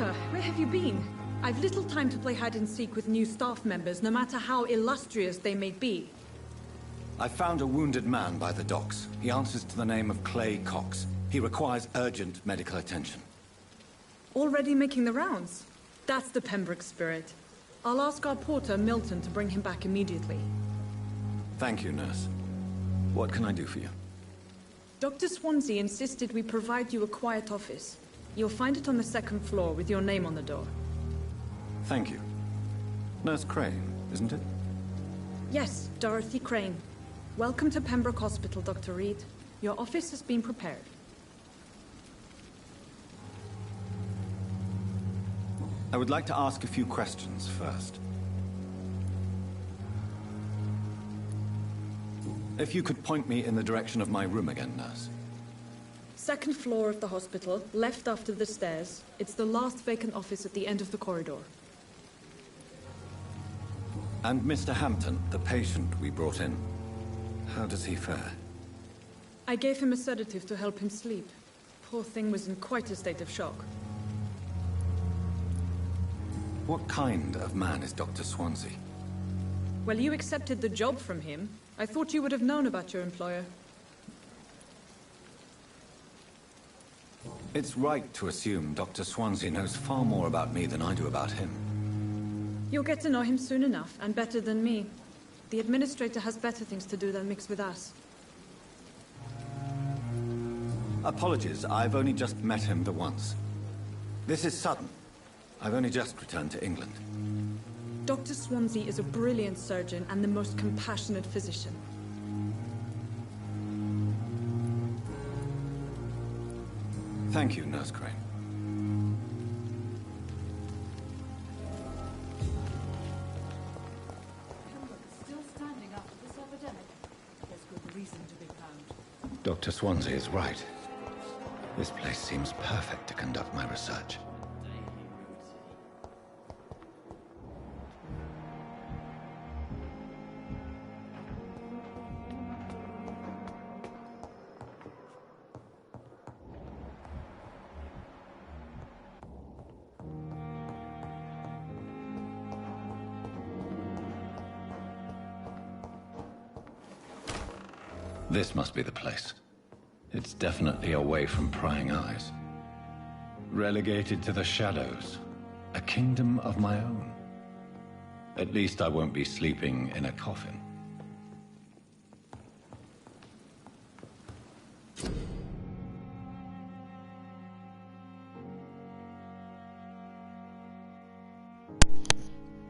Doctor, where have you been? I've little time to play hide-and-seek with new staff members, no matter how illustrious they may be. I found a wounded man by the docks. He answers to the name of Clay Cox. He requires urgent medical attention. Already making the rounds? That's the Pembroke spirit. I'll ask our porter, Milton, to bring him back immediately. Thank you, nurse. What can I do for you? Dr. Swansea insisted we provide you a quiet office. You'll find it on the second floor with your name on the door. Thank you. Nurse Crane, isn't it? Yes, Dorothy Crane. Welcome to Pembroke Hospital, Dr. Reed. Your office has been prepared. I would like to ask a few questions first. If you could point me in the direction of my room again, nurse. Second floor of the hospital, left after the stairs. It's the last vacant office at the end of the corridor. And Mr. Hampton, the patient we brought in, how does he fare? I gave him a sedative to help him sleep. Poor thing was in quite a state of shock. What kind of man is Dr. Swansea? Well, you accepted the job from him. I thought you would have known about your employer. It's right to assume Dr. Swansea knows far more about me than I do about him. You'll get to know him soon enough, and better than me. The administrator has better things to do than mix with us. Apologies, I've only just met him the once. This is sudden. I've only just returned to England. Dr. Swansea is a brilliant surgeon and the most compassionate physician. Thank you, Nurse Crane. Still standing after this epidemic. There's good reason to be found. Dr. Swansea is right. This place seems perfect to conduct my research. This must be the place. It's definitely away from prying eyes. Relegated to the shadows. A kingdom of my own. At least I won't be sleeping in a coffin.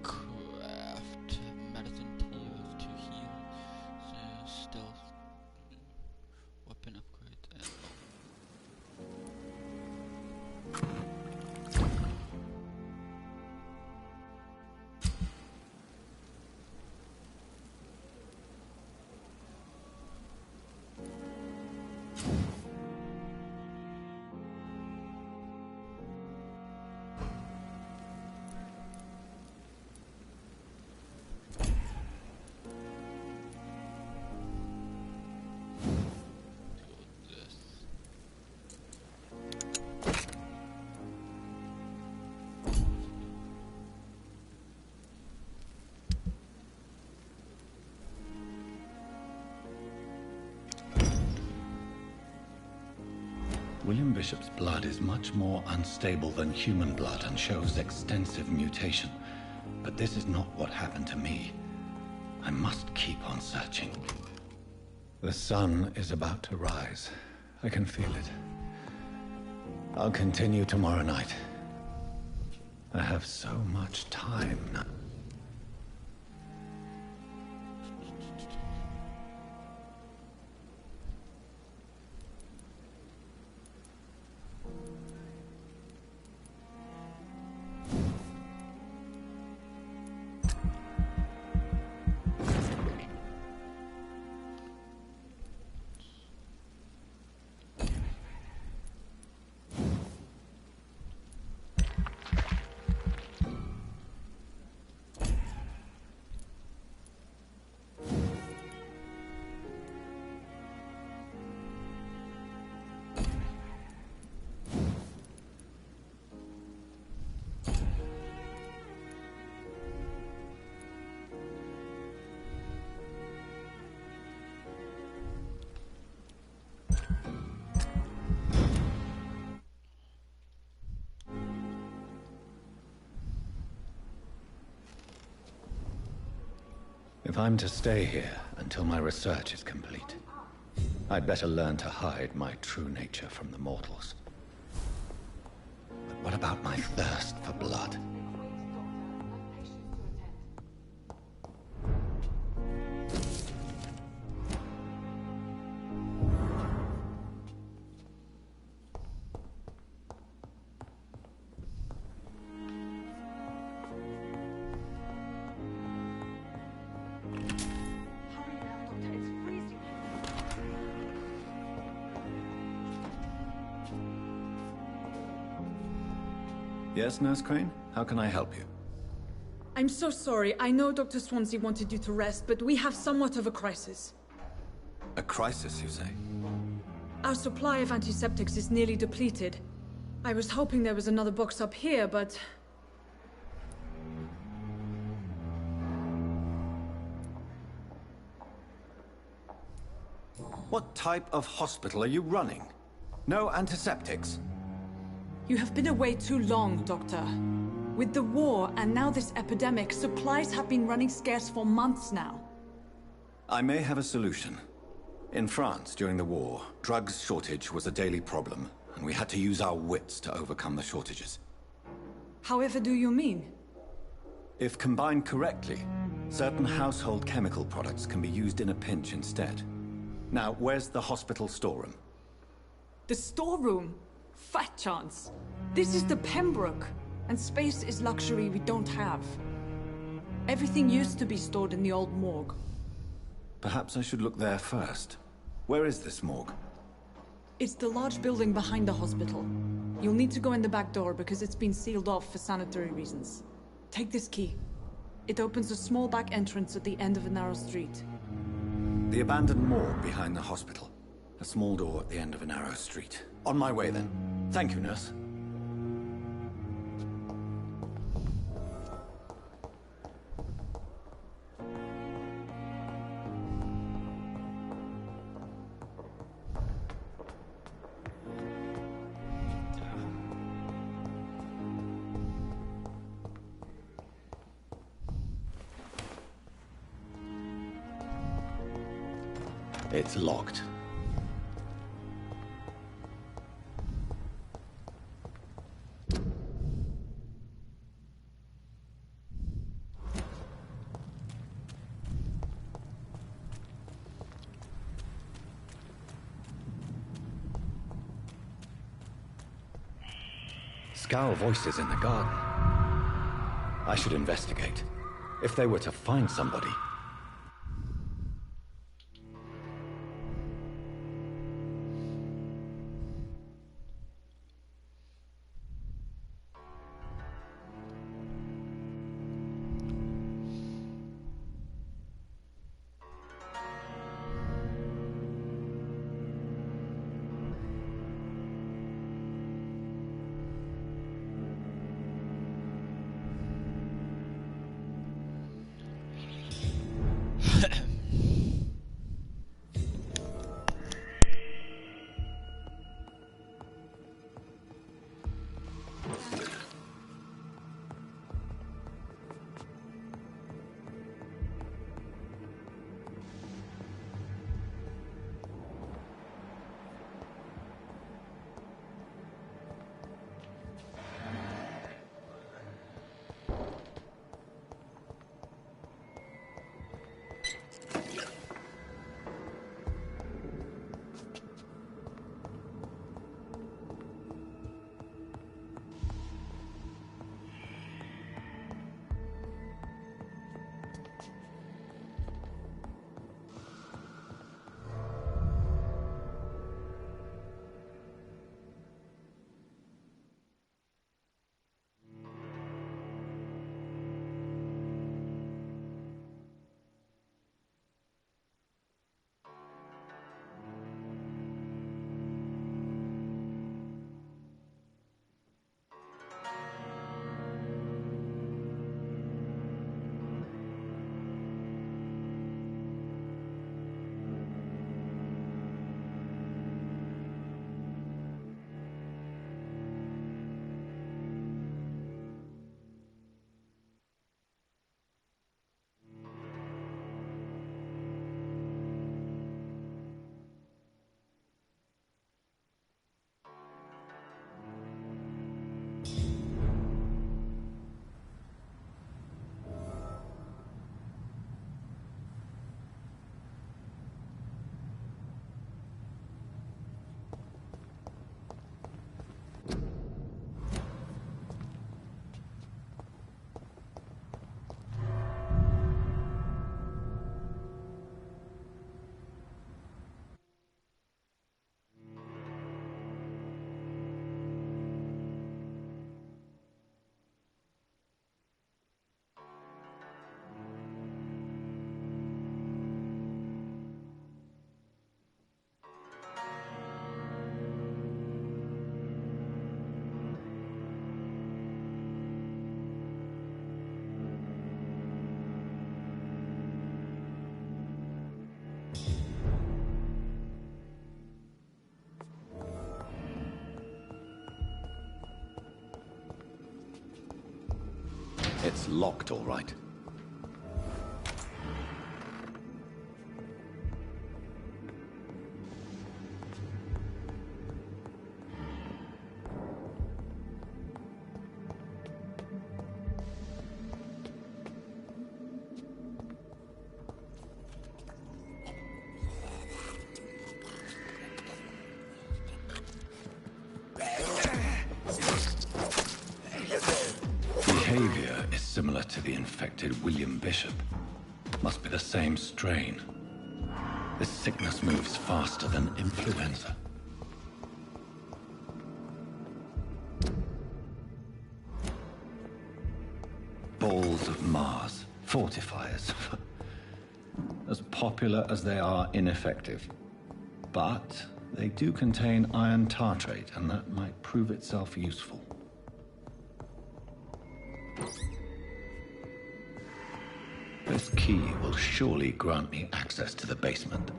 Craft medicine tools to heal. So stealth weapon upgrade. William Bishop's blood is much more unstable than human blood and shows extensive mutation. But this is not what happened to me. I must keep on searching. The sun is about to rise. I can feel it. I'll continue tomorrow night. I have so much time now. If I'm to stay here until my research is complete, I'd better learn to hide my true nature from the mortals. But what about my thirst for blood? Yes, Nurse Crane? How can I help you? I'm so sorry. I know Dr. Swansea wanted you to rest, but we have somewhat of a crisis. A crisis, you say? Our supply of antiseptics is nearly depleted. I was hoping there was another box up here, but... What type of hospital are you running? No antiseptics? You have been away too long, Doctor. With the war and now this epidemic, supplies have been running scarce for months now. I may have a solution. In France, during the war, drugs shortage was a daily problem, and we had to use our wits to overcome the shortages. However do you mean? If combined correctly, certain household chemical products can be used in a pinch instead. Now, where's the hospital storeroom? The storeroom? Fat chance. This is the Pembroke, and space is luxury we don't have. Everything used to be stored in the old morgue. Perhaps I should look there first. Where is this morgue? It's the large building behind the hospital. You'll need to go in the back door because it's been sealed off for sanitary reasons. Take this key. It opens a small back entrance at the end of a narrow street. The abandoned morgue behind the hospital. A small door at the end of a narrow street. On my way then. Thank you, nurse. It's locked. Scowl voices in the garden. I should investigate. If they were to find somebody... It's locked, all right. Behavior is similar to the infected William Bishop. Must be the same strain. This sickness moves faster than influenza. Balls of Mars, fortifiers. As popular as they are ineffective. But they do contain iron tartrate, and that might prove itself useful. This key will surely grant me access to the basement.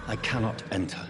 I cannot enter.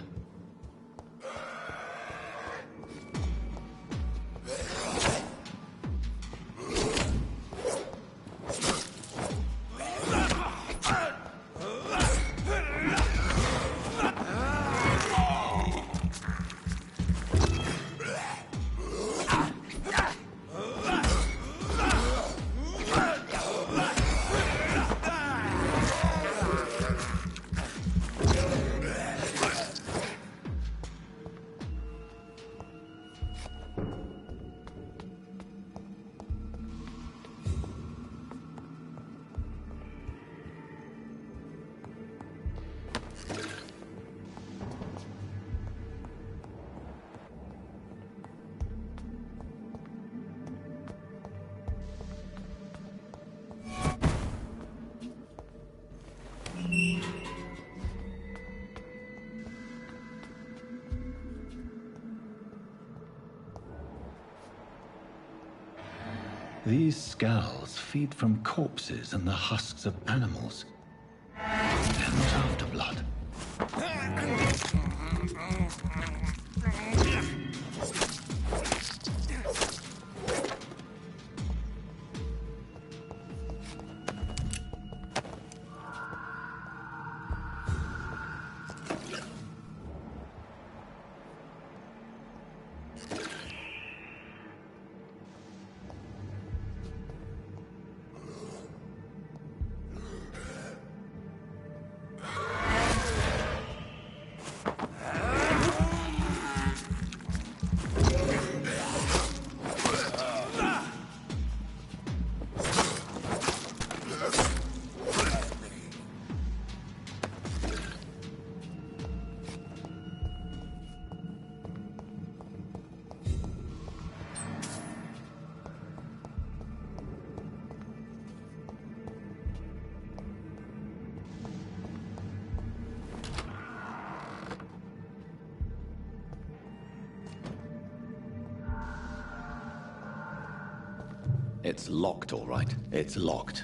These scowls feed from corpses and the husks of animals. They're not after blood. It's locked, all right. It's locked.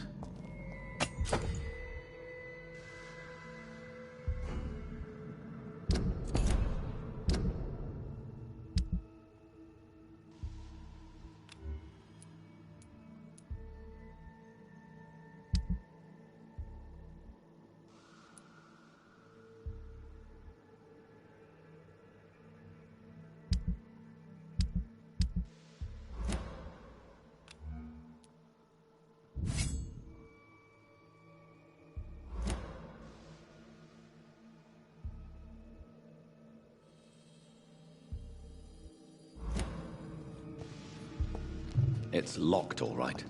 It's locked, all right.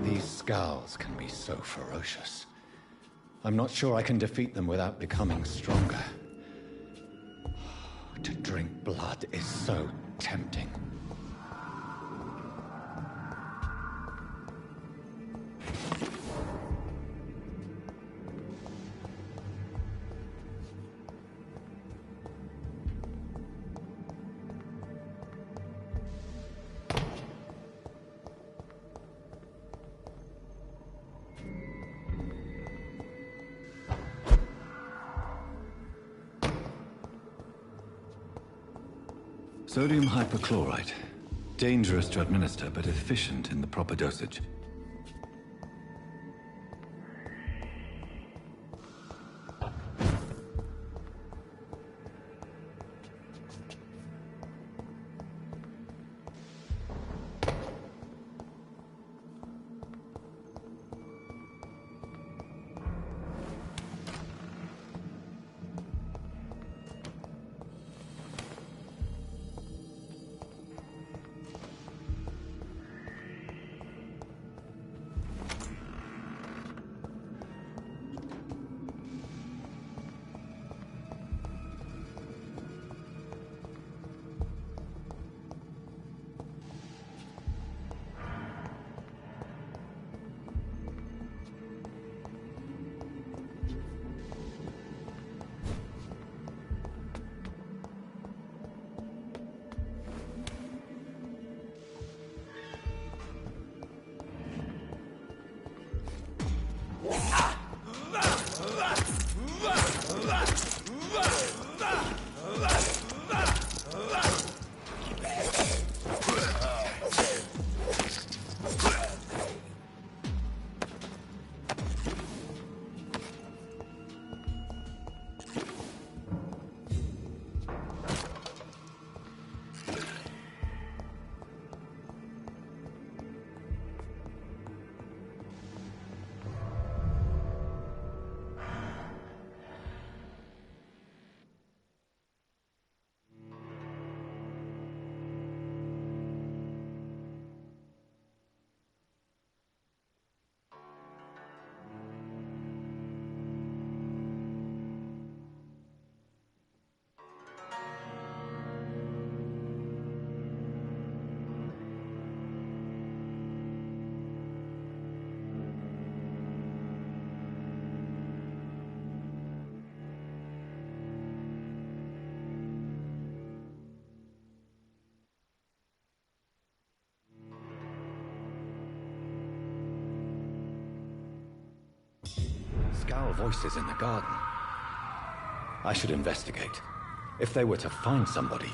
These scowls can be so ferocious. I'm not sure I can defeat them without becoming stronger. To drink blood is so tempting. Sodium hypochlorite. Dangerous to administer, but efficient in the proper dosage. Scowl voices in the garden. I should investigate. If they were to find somebody.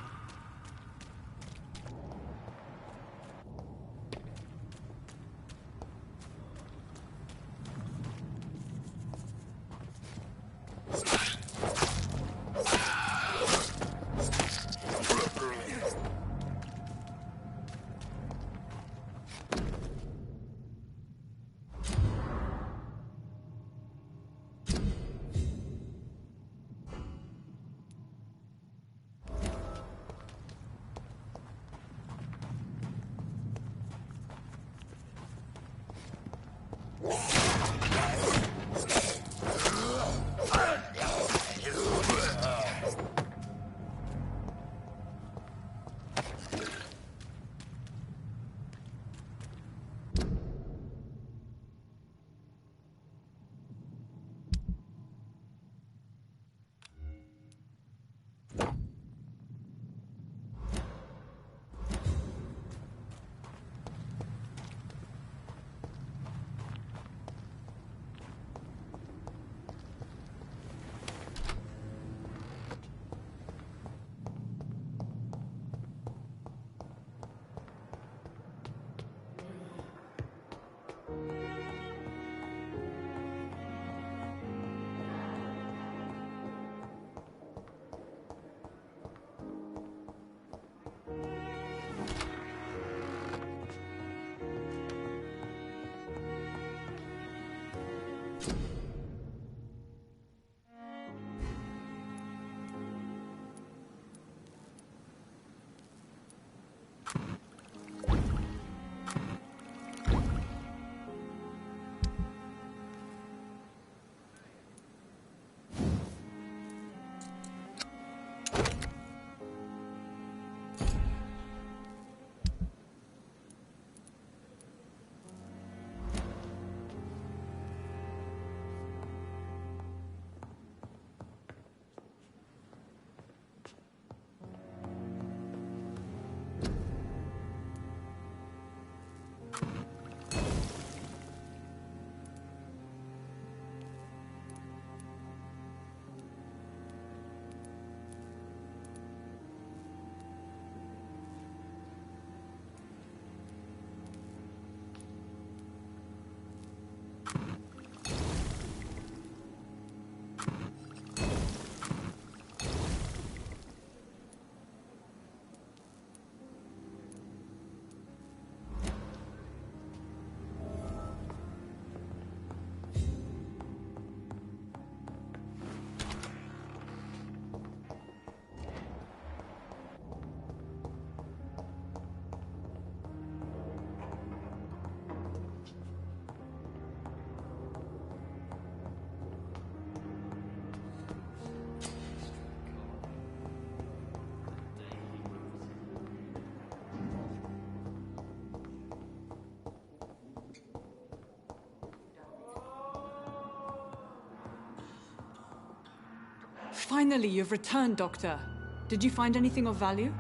Finally, you've returned, Doctor. Did you find anything of value?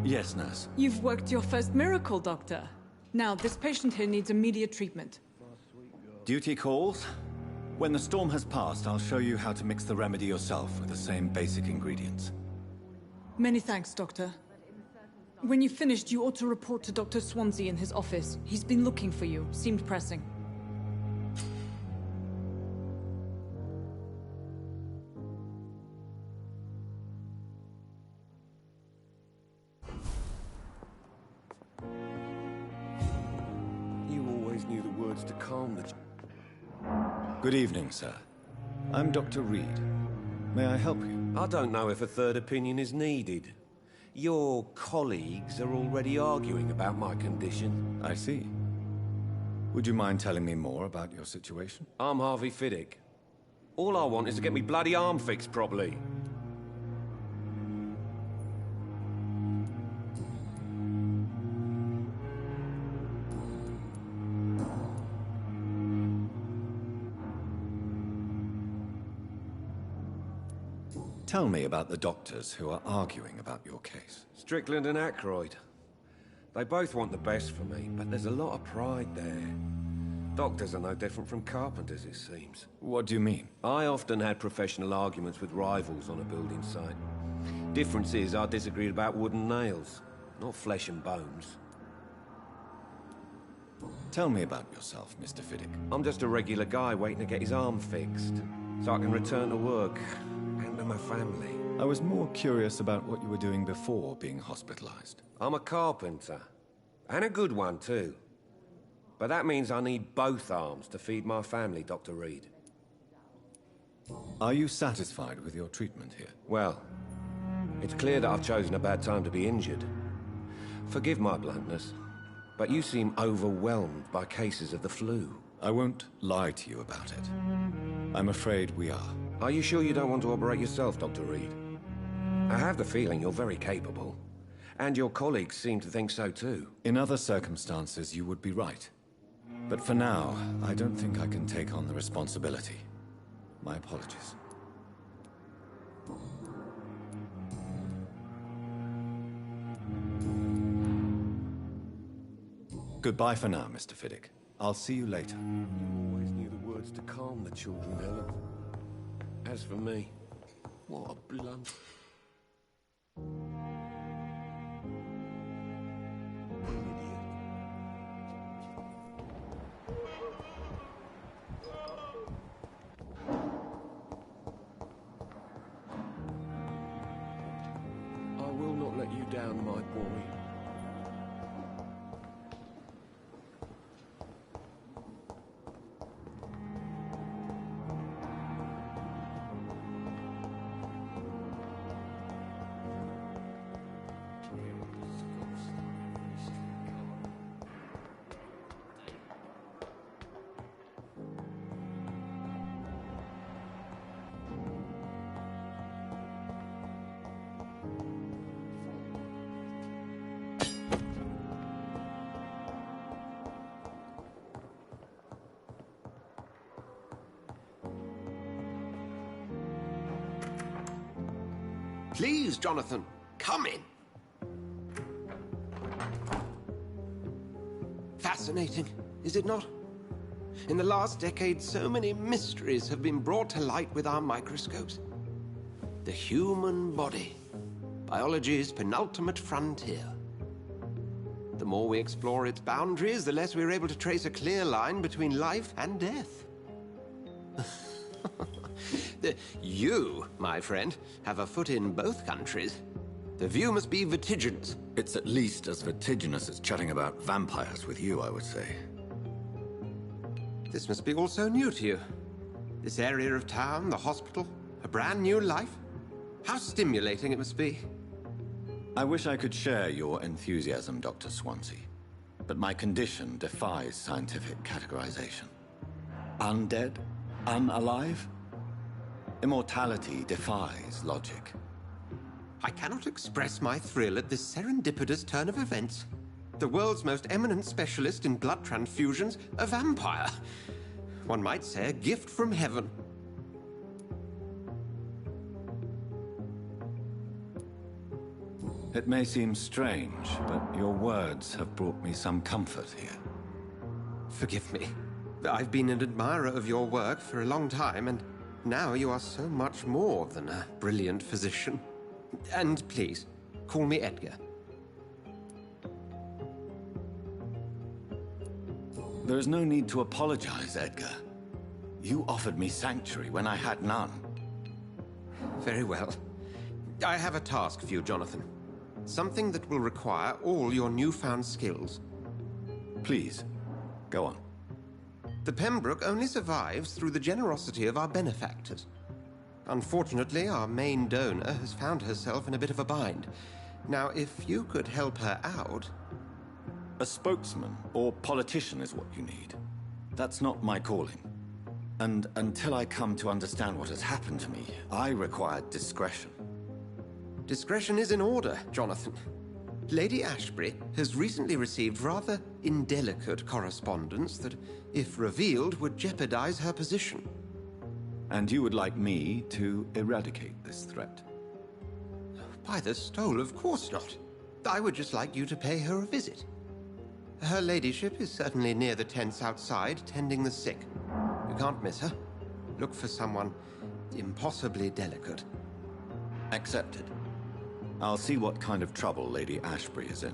Yes, nurse. You've worked your first miracle, Doctor. Now, this patient here needs immediate treatment. Duty calls. When the storm has passed, I'll show you how to mix the remedy yourself with the same basic ingredients. Many thanks, Doctor. When you've finished, you ought to report to Dr. Swansea in his office. He's been looking for you. Seemed pressing. You always knew the words to calm the... Good evening, sir. I'm Dr. Reed. May I help you? I don't know if a third opinion is needed. Your colleagues are already arguing about my condition. I see. Would you mind telling me more about your situation? I'm Harvey Fiddick. All I want is to get me bloody arm fixed properly. Tell me about the doctors who are arguing about your case. Strickland and Aykroyd. They both want the best for me, but there's a lot of pride there. Doctors are no different from carpenters, it seems. What do you mean? I often had professional arguments with rivals on a building site. Difference is, I disagreed about wooden nails, not flesh and bones. Tell me about yourself, Mr. Fiddick. I'm just a regular guy waiting to get his arm fixed, so I can return to work and to my family. I was more curious about what you were doing before being hospitalized. I'm a carpenter, and a good one too. But that means I need both arms to feed my family, Dr. Reed. Are you satisfied with your treatment here? Well, it's clear that I've chosen a bad time to be injured. Forgive my bluntness, but you seem overwhelmed by cases of the flu. I won't lie to you about it. I'm afraid we are. Are you sure you don't want to operate yourself, Dr. Reed? I have the feeling you're very capable. And your colleagues seem to think so too. In other circumstances, you would be right. But for now, I don't think I can take on the responsibility. My apologies. Goodbye for now, Mr. Fiddick. I'll see you later. You always knew the words to calm the children, Helen. As for me, what a blunt... I will not let you down, my boy. Please, Jonathan, come in. Fascinating, is it not? In the last decade, so many mysteries have been brought to light with our microscopes. The human body, biology's penultimate frontier. The more we explore its boundaries, the less we're able to trace a clear line between life and death. You, my friend, have a foot in both countries. The view must be vertiginous. It's at least as vertiginous as chatting about vampires with you, I would say. This must be all so new to you. This area of town, the hospital, a brand new life. How stimulating it must be. I wish I could share your enthusiasm, Dr. Swansea. But my condition defies scientific categorization. Undead? Unalive? Immortality defies logic. I cannot express my thrill at this serendipitous turn of events. The world's most eminent specialist in blood transfusions, a vampire. One might say a gift from heaven. It may seem strange, but your words have brought me some comfort here. Forgive me. I've been an admirer of your work for a long time, and now you are so much more than a brilliant physician. And please, call me Edgar. There is no need to apologize, Edgar. You offered me sanctuary when I had none. Very well. I have a task for you, Jonathan. Something that will require all your newfound skills. Please, go on. The Pembroke only survives through the generosity of our benefactors. Unfortunately, our main donor has found herself in a bit of a bind. Now, if you could help her out... A spokesman or politician is what you need. That's not my calling. And until I come to understand what has happened to me, I require discretion. Discretion is in order, Jonathan. Lady Ashbury has recently received rather indelicate correspondence that, if revealed, would jeopardize her position. And you would like me to eradicate this threat? By the stole, of course not. I would just like you to pay her a visit. Her ladyship is certainly near the tents outside, tending the sick. You can't miss her. Look for someone impossibly delicate. Accepted. I'll see what kind of trouble Lady Ashbury is in.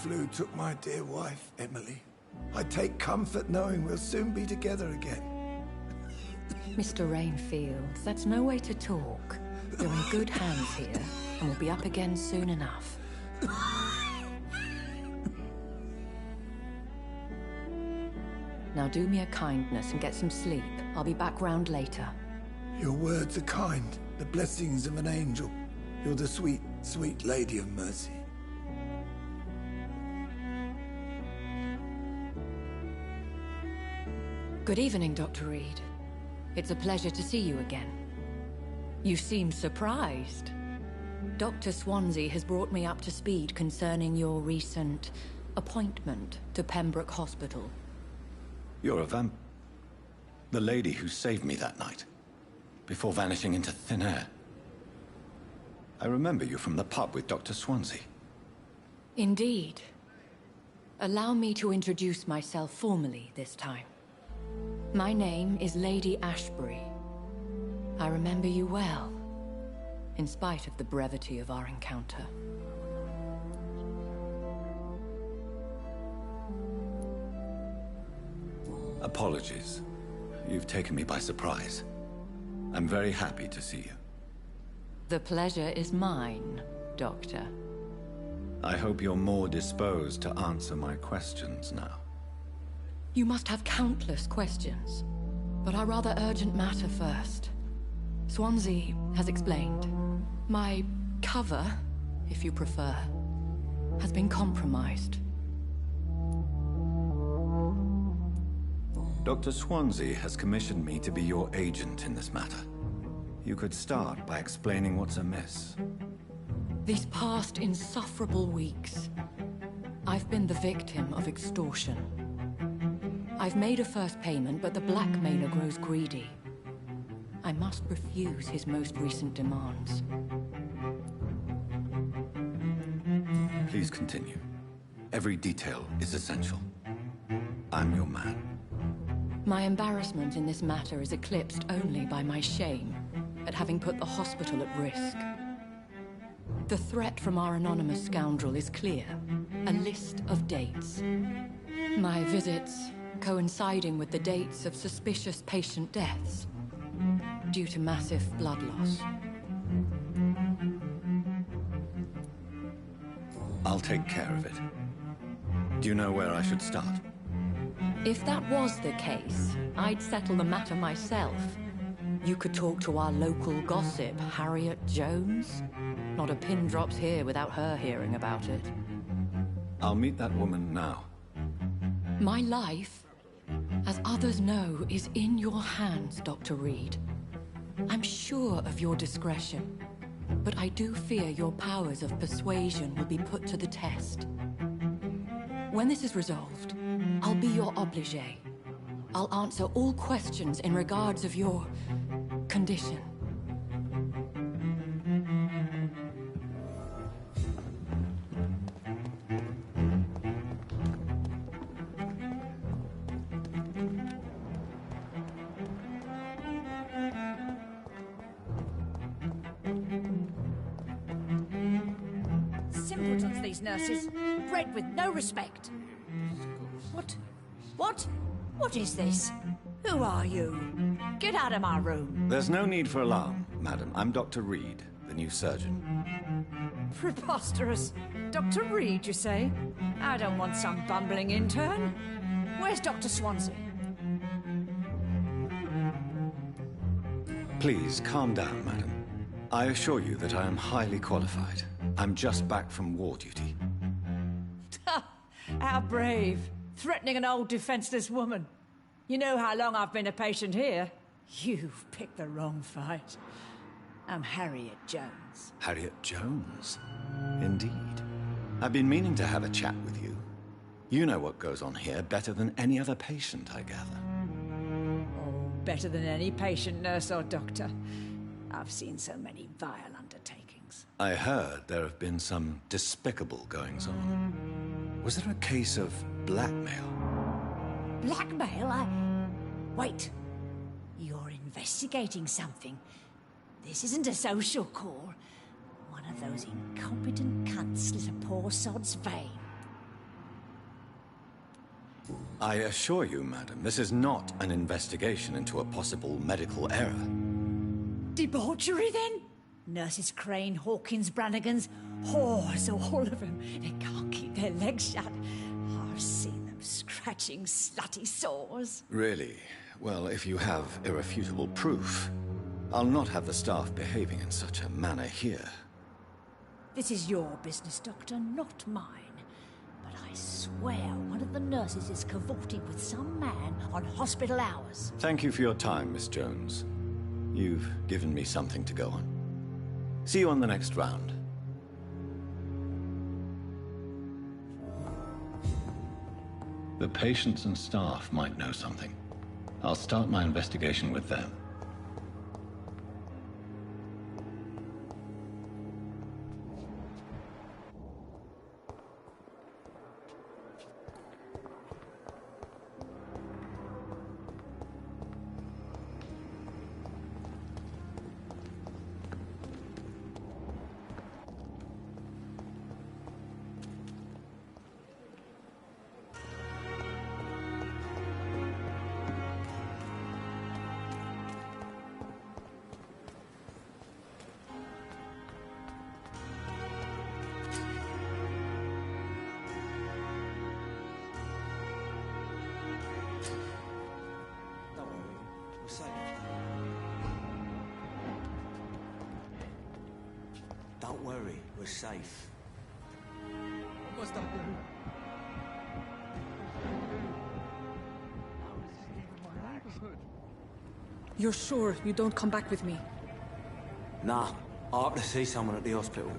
The flu took my dear wife, Emily. I take comfort knowing we'll soon be together again. Mr. Rainfield, that's no way to talk. You're in good hands here, and we'll be up again soon enough. Now do me a kindness and get some sleep. I'll be back round later. Your words are kind, the blessings of an angel. You're the sweet, sweet Lady of Mercy. Good evening, Dr. Reed. It's a pleasure to see you again. You seem surprised. Dr. Swansea has brought me up to speed concerning your recent appointment to Pembroke Hospital. You're a the lady who saved me that night, before vanishing into thin air. I remember you from the pub with Dr. Swansea. Indeed. Allow me to introduce myself formally this time. My name is Lady Ashbury. I remember you well, in spite of the brevity of our encounter. Apologies. You've taken me by surprise. I'm very happy to see you. The pleasure is mine, Doctor. I hope you're more disposed to answer my questions now. You must have countless questions, but our rather urgent matter first. Swansea has explained. My cover, if you prefer, has been compromised. Dr. Swansea has commissioned me to be your agent in this matter. You could start by explaining what's amiss. These past insufferable weeks, I've been the victim of extortion. I've made a first payment, but the blackmailer grows greedy. I must refuse his most recent demands. Please continue. Every detail is essential. I'm your man. My embarrassment in this matter is eclipsed only by my shame at having put the hospital at risk. The threat from our anonymous scoundrel is clear. A list of dates. My visits coinciding with the dates of suspicious patient deaths due to massive blood loss. I'll take care of it. Do you know where I should start? If that was the case, I'd settle the matter myself. You could talk to our local gossip, Harriet Jones. Not a pin drops here without her hearing about it. I'll meet that woman now. My life, as others know, is in your hands, Dr. Reed. I'm sure of your discretion, but I do fear your powers of persuasion will be put to the test. When this is resolved, I'll be your obligé. I'll answer all questions in regards of your condition. Simpletons, these nurses. Bred with no respect. What is this? Who are you? Get out of my room. There's no need for alarm, madam. I'm Dr. Reed, the new surgeon. Preposterous. Dr. Reed, you say? I don't want some bumbling intern. Where's Dr. Swansea? Please, calm down, madam. I assure you that I am highly qualified. I'm just back from war duty. How brave. Threatening an old defenseless woman. You know how long I've been a patient here? You've picked the wrong fight. I'm Harriet Jones. Harriet Jones? Indeed. I've been meaning to have a chat with you. You know what goes on here better than any other patient, I gather. Oh, better than any patient, nurse or doctor. I've seen so many vile undertakings. I heard there have been some despicable goings-on. Was there a case of blackmail? Blackmail? Wait. You're investigating something. This isn't a social call. One of those incompetent cunts slit a poor sod's vein. I assure you, madam, this is not an investigation into a possible medical error. Debauchery, then? Nurses Crane, Hawkins, Brannigans, whores, all of them. They can't keep their legs shut. I've seen them scratching slutty sores. Really? Well, if you have irrefutable proof, I'll not have the staff behaving in such a manner here. This is your business, Doctor, not mine. But I swear one of the nurses is cavorting with some man on hospital hours. Thank you for your time, Miss Jones. You've given me something to go on. See you on the next round. The patients and staff might know something. I'll start my investigation with them. Don't worry, we're safe. What's that? You're sure you don't come back with me? Nah, I have to see someone at the hospital.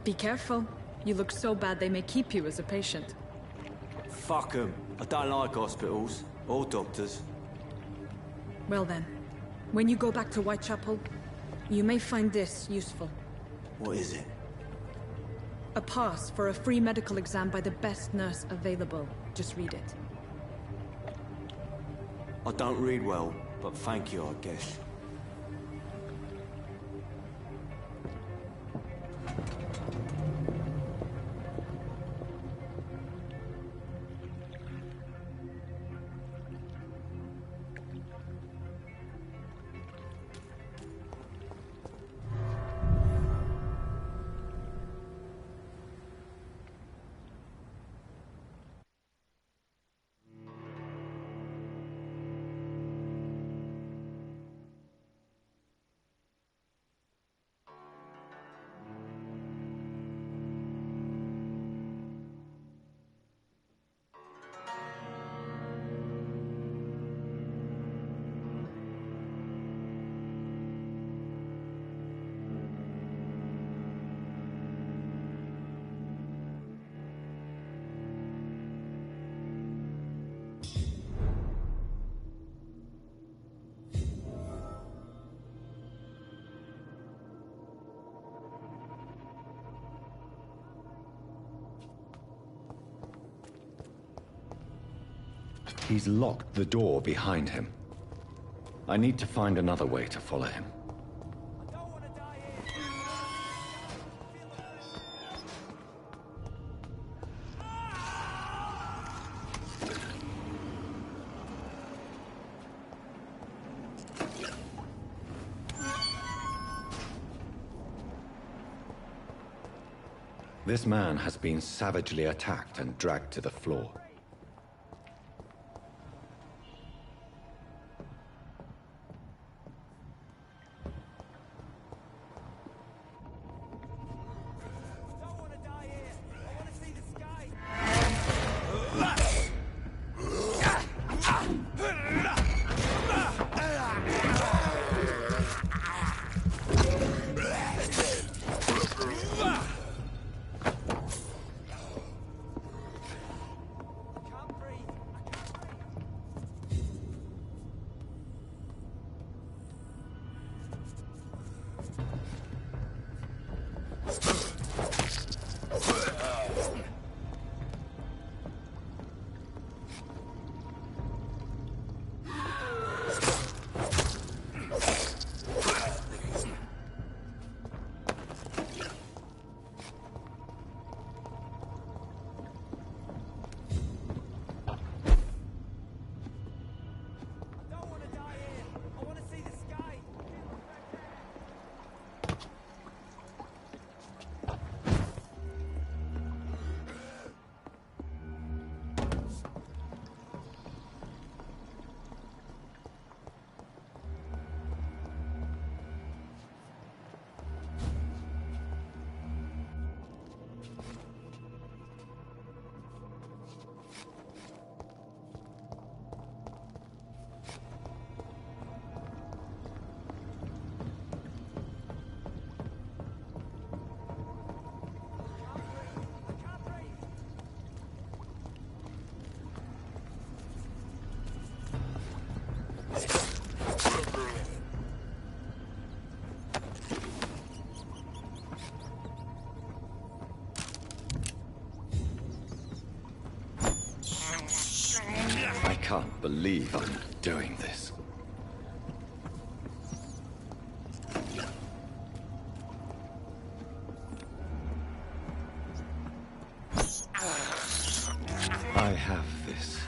Be careful. You look so bad they may keep you as a patient. Fuck 'em. I don't like hospitals. Or doctors. Well then, when you go back to Whitechapel, you may find this useful. What is it? A pass for a free medical exam by the best nurse available. Just read it. I don't read well, but thank you, I guess. He's locked the door behind him. I need to find another way to follow him. This man has been savagely attacked and dragged to the floor. I can't believe I'm doing this. I have this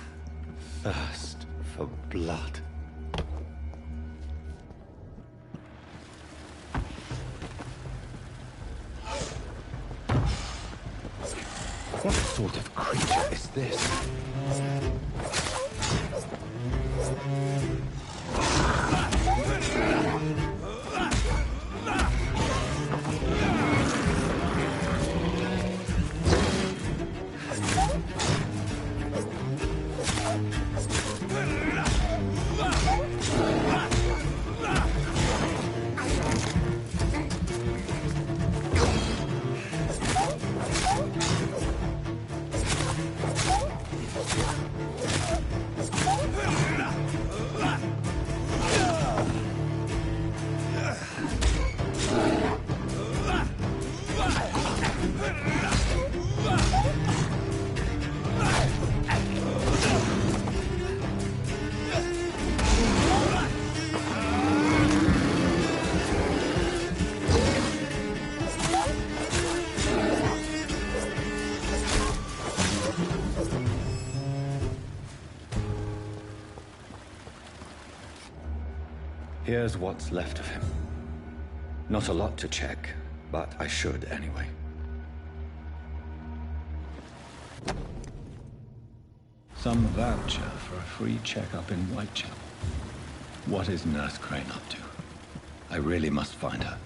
thirst for blood. What sort of creature is this? Here's what's left of him. Not a lot to check, but I should anyway. Some voucher for a free checkup in Whitechapel. What is Nurse Crane up to? I really must find her.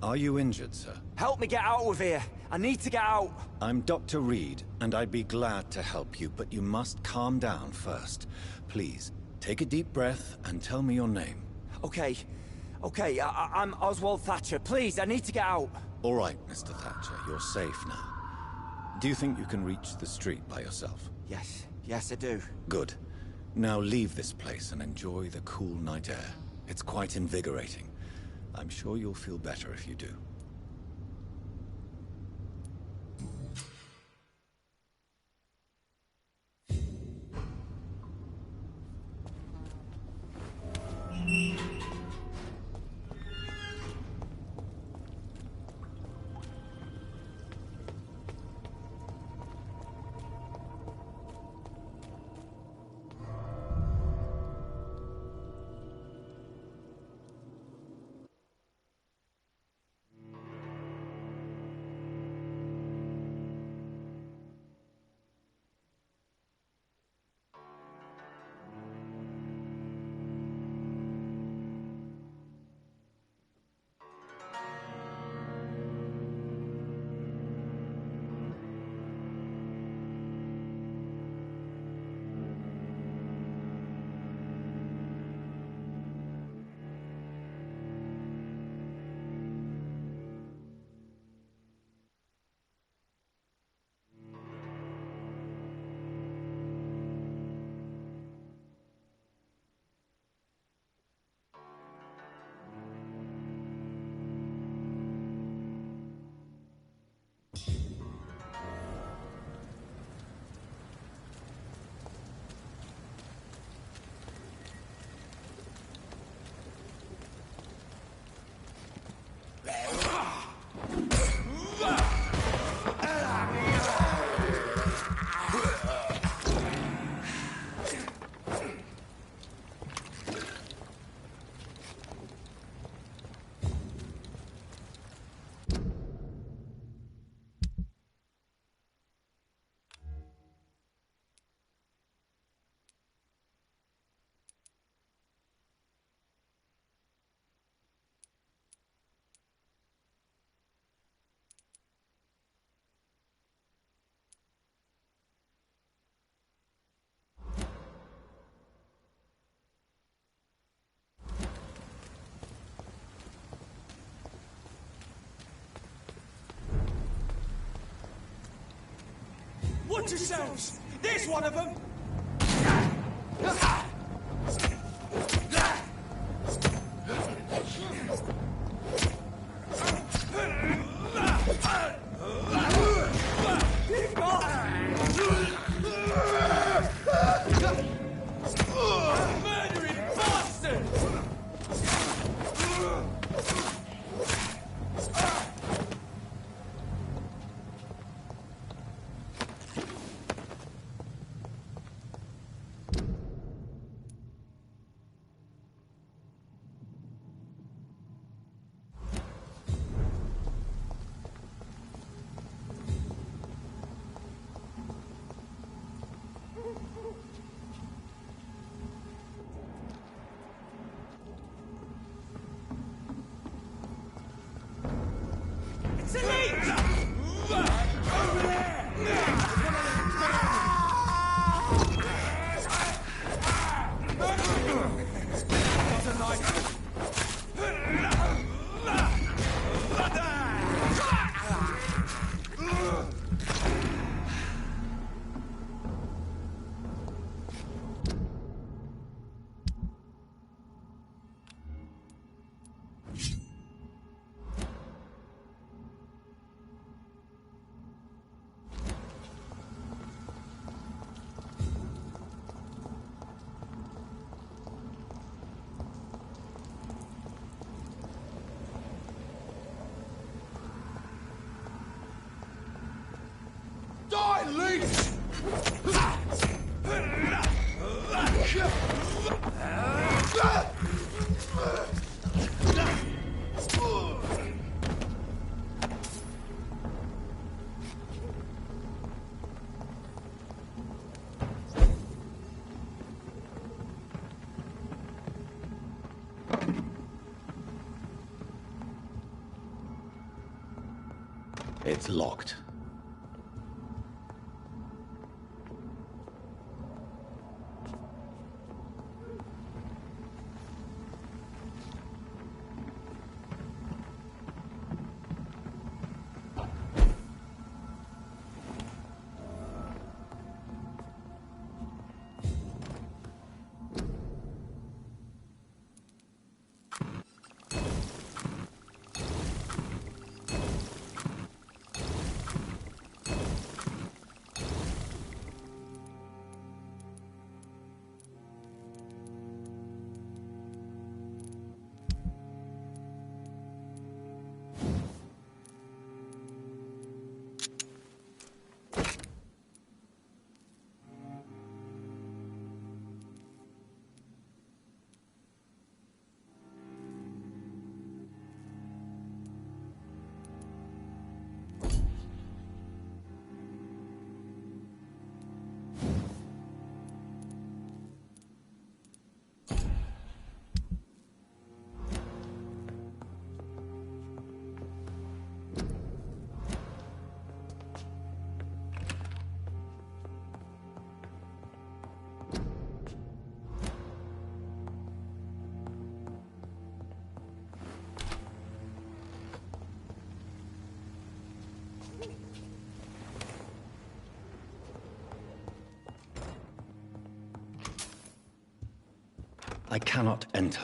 Are you injured, sir? Help me get out of here. I need to get out. I'm Dr. Reed, and I'd be glad to help you, but you must calm down first. Please, take a deep breath and tell me your name. Okay. I'm Oswald Thatcher. Please, I need to get out. All right, Mr. Thatcher, you're safe now. Do you think you can reach the street by yourself? Yes, I do. Good. Now leave this place and enjoy the cool night air. It's quite invigorating. I'm sure you'll feel better if you do. Watch yourselves! There's one of them! Murdering bastard! It's locked. I cannot enter.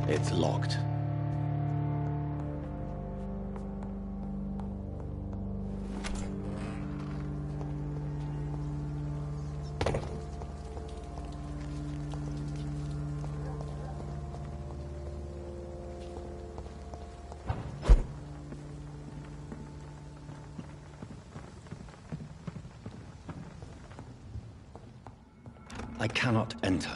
It's locked. I cannot enter.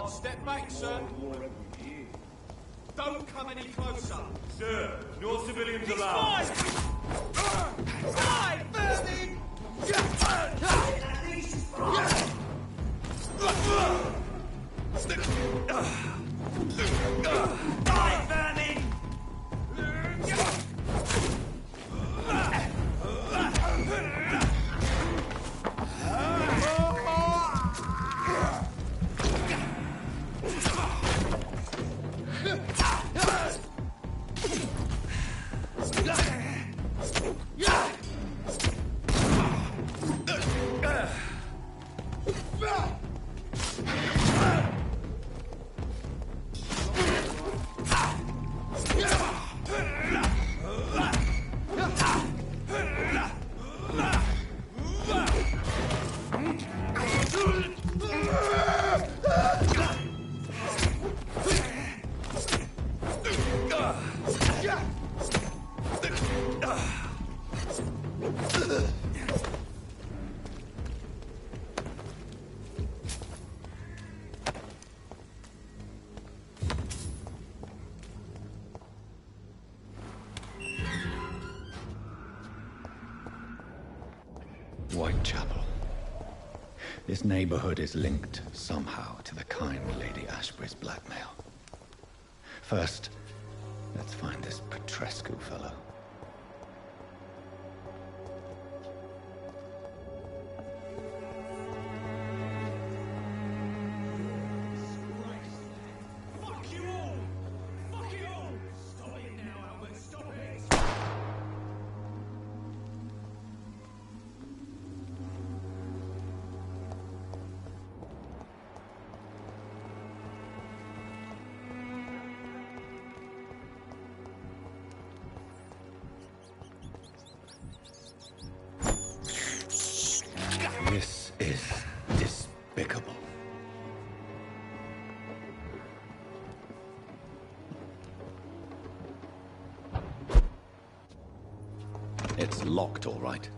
Step back, sir. Don't come any closer. Sir, no civilians allowed. Die, vermin! Die, vermin! Whitechapel. This neighborhood is linked somehow to the kind Lady Ashbury's blackmail. First, let's find this Petrescu fellow. This is despicable. It's locked, all right.